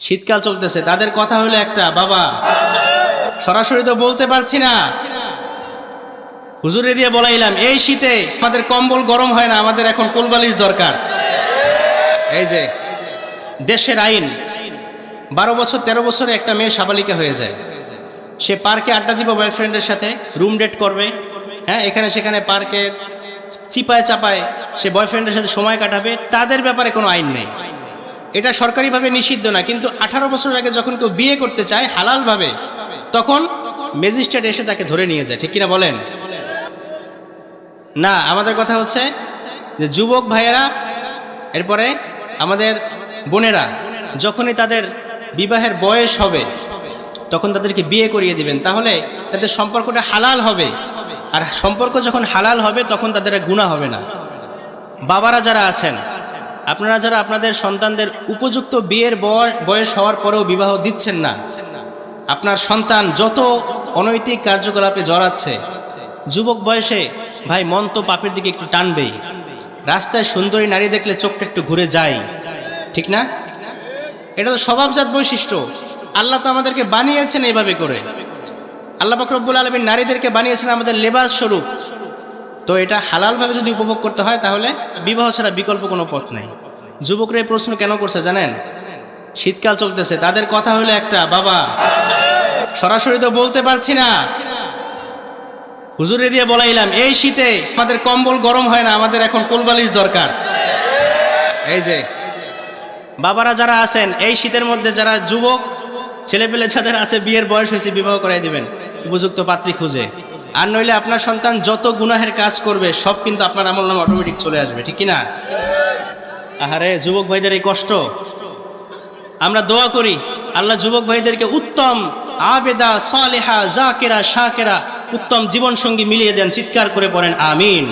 শীতকাল চলতেছে, তাদের কথা হলো একটা, বাবা সরাসরি তো বলতে পারছি না, হুজুরে দিয়ে বলাইলাম এই শীতে আমাদের কম্বল গরম হয় না, আমাদের এখন কোলবালিশ দরকার। এই যে দেশের আইন, 12 বছর 13 বছরে একটা মেয়ে সাবালিকা হয়ে যায়, সে পার্কে আড্ডা দিব বয়ফ্রেন্ডের সাথে, রুম ডেট করবে, হ্যাঁ এখানে সেখানে পার্কে চিপায় চাপায় সে বয়ফ্রেন্ডের সাথে সময় কাটাবে, তাদের ব্যাপারে কোনো আইন নেই, এটা সরকারিভাবে নিষিদ্ধ না। কিন্তু 18 বছর আগে যখন কেউ বিয়ে করতে চায় হালালভাবে, তখন ম্যাজিস্ট্রেট এসে তাকে ধরে নিয়ে যায়, ঠিক কিনা বলেন? না, আমাদের কথা হচ্ছে যে যুবক ভাইয়েরা, এরপরে আমাদের বোনেরা যখনই তাদের বিবাহের বয়স হবে তখন তাদেরকে বিয়ে করিয়ে দিবেন, তাহলে তাদের সম্পর্কটা হালাল হবে। আর সম্পর্ক যখন হালাল হবে তখন তাদের গুনাহ হবে না। বাবারা যারা আছেন, আপনারা যারা আপনাদের সন্তানদের উপযুক্ত বিয়ের বয়স হওয়ার পরেও বিবাহ দিচ্ছেন না, আপনার সন্তান যত অনৈতিক কার্যকলাপে জড়াচ্ছে, যুবক বয়সে ভাই মন তো পাপের দিকে একটু টানবেই, রাস্তায় সুন্দরী নারী দেখলে চোখটা একটু ঘুরে যায়, ঠিক না? এটা তো স্বভাবজাত বৈশিষ্ট্য, আল্লাহ তো আমাদেরকে বানিয়েছেন এইভাবে করে। আল্লাহ পাক রব্বুল আলামিন নারীদেরকে বানিয়েছেন আমাদের লেবাস স্বরূপ, তো এটা হালালভাবে যদি উপভোগ করতে হয় তাহলে বিবাহ ছাড়া বিকল্প কোনো পথ নাই। যুবকরা এই প্রশ্ন কেন করছে জানেন? শীতকাল চলতেছে, তাদের কথা হলো একটা, বাবা সরাসরি তো বলতে পারছি না, হুজুরে দিয়ে বলাইলাম এই শীতে আমাদের কম্বল গরম হয় না, আমাদের এখন কোলবালিশ দরকার। এই যে বাবারা যারা আছেন, এই শীতের মধ্যে যারা যুবক ছেলেপেলে যাদের আছে বিয়ের বয়স হয়েছে, বিবাহ করাই দিবেন উপযুক্ত পাত্রী খুঁজে। আর নইলে আপনার সন্তান যত গুনাহের কাজ করবে সব কিন্তু আপনার আমলনামা অটোমেটিক চলে আসবে, ঠিক কিনা? আহারে যুবক ভাইদের এই কষ্ট, আমরা দোয়া করি আল্লাহ যুবক ভাইদেরকে উত্তম আবেদা সালেহা জাকেরা শাকেরা উত্তম জীবন সঙ্গী মিলিয়ে দেন, চিৎকার করে পড়েন আমিন।